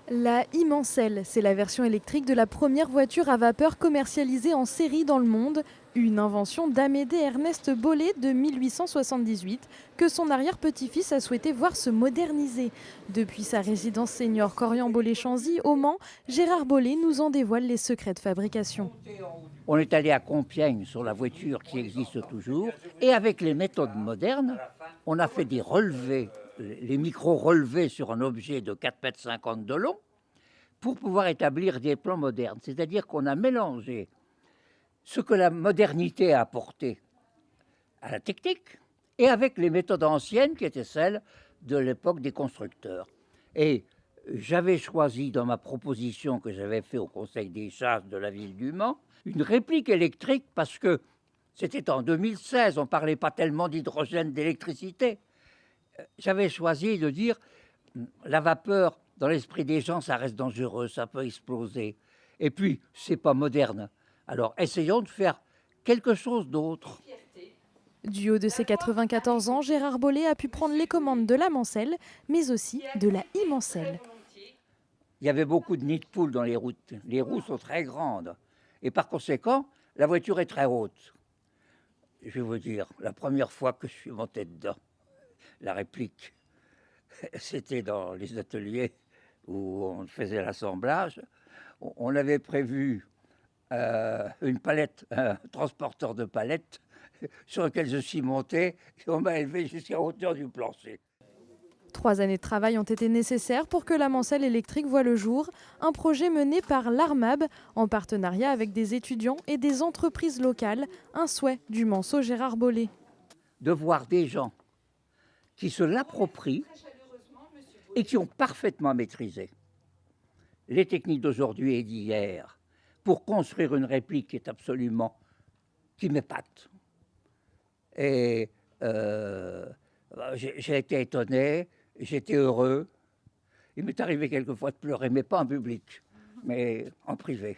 La e-Mancel, c'est la version électrique de la première voiture à vapeur commercialisée en série dans le monde, une invention d'Amédée Ernest Bollée de 1878 que son arrière-petit-fils a souhaité voir se moderniser. Depuis sa résidence senior Corian-Bollée-Chanzy au Mans, Gérard Bollée nous en dévoile les secrets de fabrication. On est allé à Compiègne sur la voiture qui existe toujours et avec les méthodes modernes, on a fait des relevés, les micro-relevés sur un objet de 4,50 m de long pour pouvoir établir des plans modernes. C'est-à-dire qu'on a mélangé ce que la modernité a apporté à la technique et avec les méthodes anciennes qui étaient celles de l'époque des constructeurs. Et j'avais choisi dans ma proposition que j'avais faite au Conseil des charges de la ville du Mans, une réplique électrique parce que c'était en 2016, on ne parlait pas tellement d'hydrogène, d'électricité. J'avais choisi de dire la vapeur, dans l'esprit des gens, ça reste dangereux, ça peut exploser. Et puis, c'est pas moderne. Alors, essayons de faire quelque chose d'autre. Du haut de ses 94 ans, Gérard Bollée a pu prendre les commandes de la Mancel, mais aussi de la e-Mancel. Il y avait beaucoup de nids de poules dans les routes. Les roues sont très grandes. Et par conséquent, la voiture est très haute. Je vais vous dire, la première fois que je suis monté dedans, la réplique, c'était dans les ateliers où on faisait l'assemblage. On avait prévu une palette, un transporteur de palettes sur lequel je suis monté et on m'a élevé jusqu'à hauteur du plancher. 3 années de travail ont été nécessaires pour que la Mancel électrique voie le jour, un projet mené par l'Armab en partenariat avec des étudiants et des entreprises locales, un souhait du Manceau Gérard Bollée. De voir des gens qui se l'approprient et qui ont parfaitement maîtrisé les techniques d'aujourd'hui et d'hier pour construire une réplique qui est absolument, qui m'épate. Et j'ai été étonné, j'étais heureux. Il m'est arrivé quelquefois de pleurer, mais pas en public, mais en privé.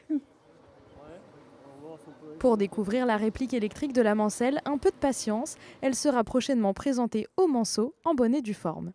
Pour découvrir la réplique électrique de la Mancel, un peu de patience, elle sera prochainement présentée au Manceau en bonne et due forme.